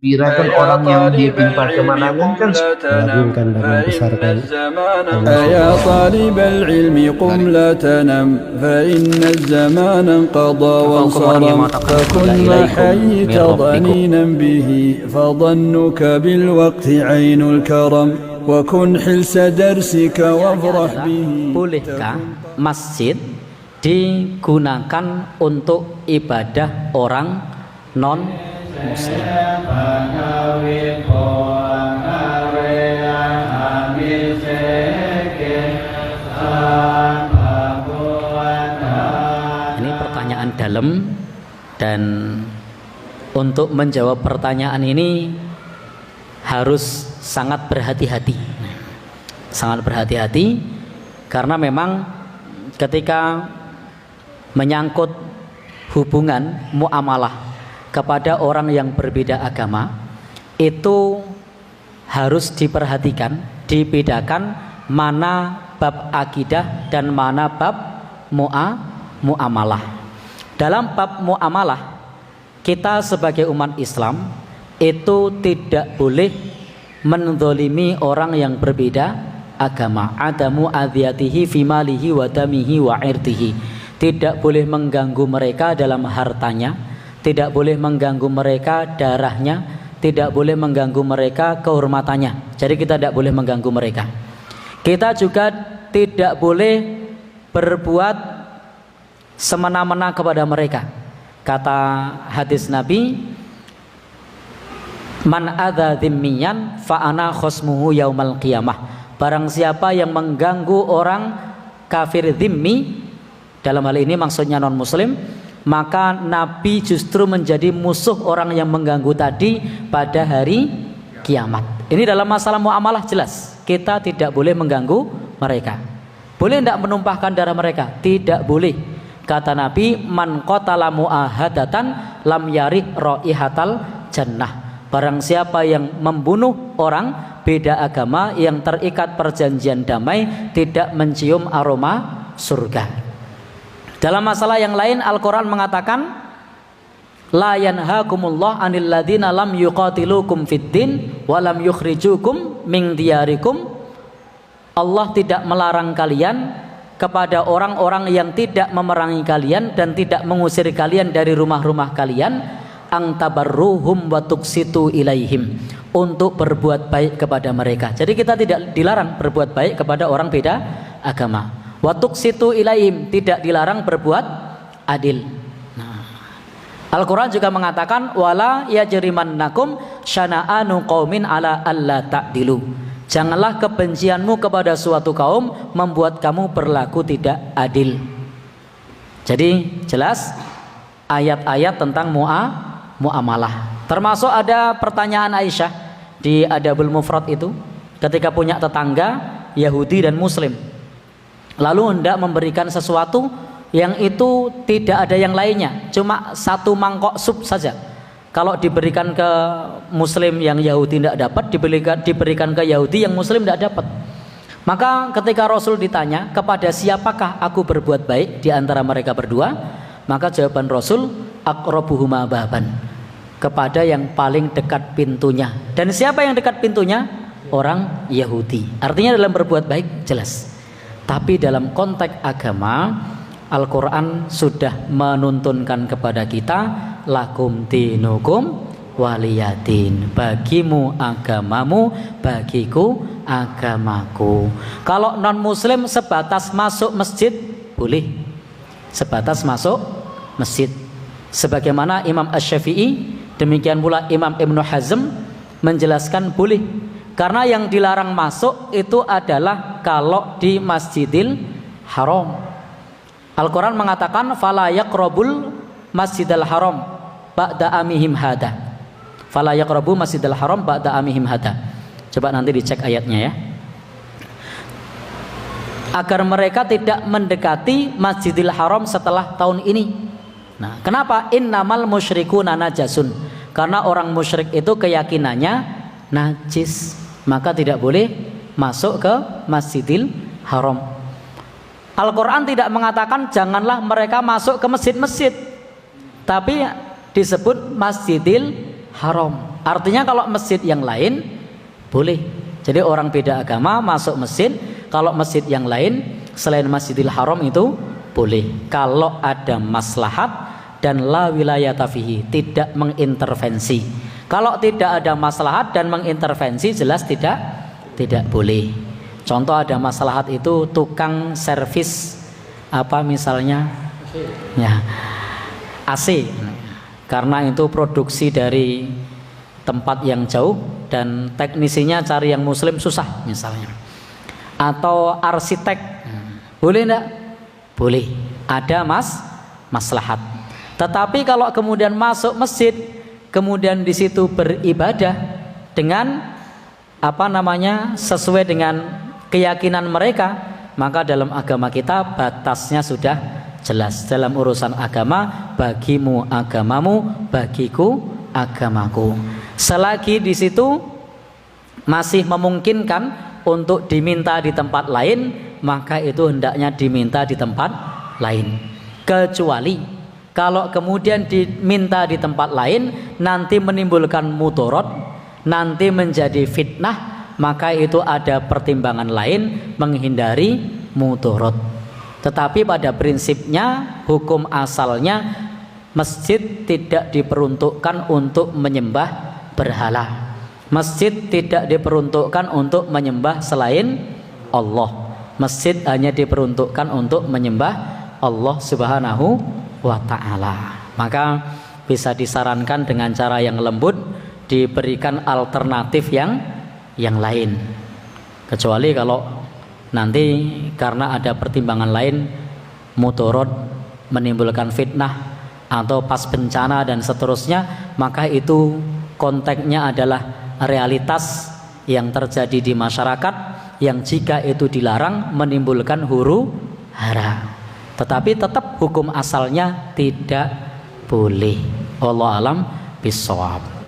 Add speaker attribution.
Speaker 1: Birakan orang yang dia pintar kemenangan kan
Speaker 2: mengagungkan dan membesarkan Allah
Speaker 3: يا طالب العلم قم لا تنم فإن الزمان انقضى وانصرم فكن ما حييت ظنينا به فظنك بالوقت عين الكرم وكن حلس درسك وافرح به.
Speaker 4: Bolehkah masjid digunakan untuk ibadah orang non muslim? Ini pertanyaan dalam, dan untuk menjawab pertanyaan ini harus sangat berhati-hati. Sangat berhati-hati karena memang ketika menyangkut hubungan muamalah kepada orang yang berbeda agama, itu harus diperhatikan, dibedakan mana bab akidah dan mana bab muamalah. Dalam bab muamalah, kita sebagai umat Islam itu tidak boleh menzalimi orang yang berbeda agama. Adamu adhiyatihi fi malihi wa damihi wa irtihi. Tidak boleh mengganggu mereka dalam hartanya, tidak boleh mengganggu mereka darahnya, tidak boleh mengganggu mereka kehormatannya. Jadi kita tidak boleh mengganggu mereka. Kita juga tidak boleh berbuat semena-mena kepada mereka. Kata hadis Nabi, man adza dzimmiyan fa ana khosmuhu yaumal qiyamah. Barang siapa yang mengganggu orang kafir dzimmi, dalam hal ini maksudnya non muslim, maka Nabi justru menjadi musuh orang yang mengganggu tadi pada hari kiamat. Ini dalam masalah muamalah jelas, kita tidak boleh mengganggu mereka. Boleh tidak menumpahkan darah mereka? Tidak boleh. Kata Nabi, man qatala mu'ahadatan lam yarih raihatal jannah. Barang siapa yang membunuh orang beda agama yang terikat perjanjian damai, tidak mencium aroma surga. Dalam masalah yang lain, Al-Quran mengatakan, la yanhakumullah anil ladina lam yuqatilukum fid din wa lam yukhrijukum min diyarikum. Allah tidak melarang kalian kepada orang-orang yang tidak memerangi kalian dan tidak mengusir kalian dari rumah-rumah kalian, ang tabarruhum wa tuqsitu ilaihim, untuk berbuat baik kepada mereka. Jadi kita tidak dilarang berbuat baik kepada orang beda agama. Wa tuqsitu ilaihim, tidak dilarang berbuat adil. Nah, Al-Quran juga mengatakan, wala yajrimannakum syana'anu qaumin ala alla ta'dilu. Janganlah kebencianmu kepada suatu kaum membuat kamu berlaku tidak adil. Jadi jelas ayat-ayat tentang muamalah. Termasuk ada pertanyaan Aisyah di Adabul Mufrad itu, ketika punya tetangga Yahudi dan Muslim, lalu hendak memberikan sesuatu yang itu tidak ada yang lainnya, cuma satu mangkok sup saja. Kalau diberikan ke Muslim yang Yahudi tidak dapat, diberikan ke Yahudi yang Muslim tidak dapat. Maka ketika Rasul ditanya, kepada siapakah aku berbuat baik di antara mereka berdua? Maka jawaban Rasul, aqrabuhuma baban, kepada yang paling dekat pintunya. Dan siapa yang dekat pintunya? Orang Yahudi. Artinya dalam berbuat baik jelas. Tapi dalam konteks agama, Al-Quran sudah menuntunkan kepada kita, lakum dinukum waliyadin, bagimu agamamu, bagiku agamaku. Kalau non muslim sebatas masuk masjid boleh, sebatas masuk masjid. Sebagaimana Imam Asy-Syafi'i, demikian pula Imam Ibnu Hazm menjelaskan boleh. Karena yang dilarang masuk itu adalah kalau di Masjidil Haram. Al-Quran mengatakan, fala yaqrabul Masjidil Haram ba'da amihim hada. Fala yaqrabu Masjidil Haram ba'da amihim hada. Coba nanti dicek ayatnya ya. Agar mereka tidak mendekati Masjidil Haram setelah tahun ini. Nah, kenapa? Innamal musyrikuna najasun. Karena orang musyrik itu keyakinannya najis, maka tidak boleh masuk ke Masjidil Haram. Al-Quran tidak mengatakan janganlah mereka masuk ke masjid-masjid, tapi disebut Masjidil Haram. Artinya kalau masjid yang lain boleh. Jadi orang beda agama masuk masjid, kalau masjid yang lain selain Masjidil Haram itu boleh. Kalau ada maslahat dan la wilayata fihi, tidak mengintervensi. Kalau tidak ada maslahat dan mengintervensi, jelas tidak boleh. Contoh ada maslahat itu tukang servis apa misalnya ya AC, karena itu produksi dari tempat yang jauh dan teknisinya cari yang muslim susah misalnya. Atau arsitek, boleh enggak? Boleh, ada maslahat. Tetapi kalau kemudian masuk masjid, kemudian di situ beribadah dengan sesuai dengan keyakinan mereka, maka dalam agama kita batasnya sudah jelas. Dalam urusan agama, bagimu agamamu, bagiku agamaku. Selagi di situ masih memungkinkan untuk diminta di tempat lain, maka itu hendaknya diminta di tempat lain. Kecuali kalau kemudian diminta di tempat lain nanti menimbulkan mudarat, nanti menjadi fitnah, maka itu ada pertimbangan lain menghindari mudarat. Tetapi pada prinsipnya, hukum asalnya masjid tidak diperuntukkan untuk menyembah berhala. Masjid tidak diperuntukkan untuk menyembah selain Allah. Masjid hanya diperuntukkan untuk menyembah Allah Subhanahu wa ta'ala. Maka bisa disarankan dengan cara yang lembut, diberikan alternatif yang lain. Kecuali kalau nanti karena ada pertimbangan lain, mudarat, menimbulkan fitnah atau pas bencana dan seterusnya, maka itu konteksnya adalah realitas yang terjadi di masyarakat yang jika itu dilarang menimbulkan huru hara. Tetapi tetap hukum asalnya tidak boleh. Wallahu alam bishawab.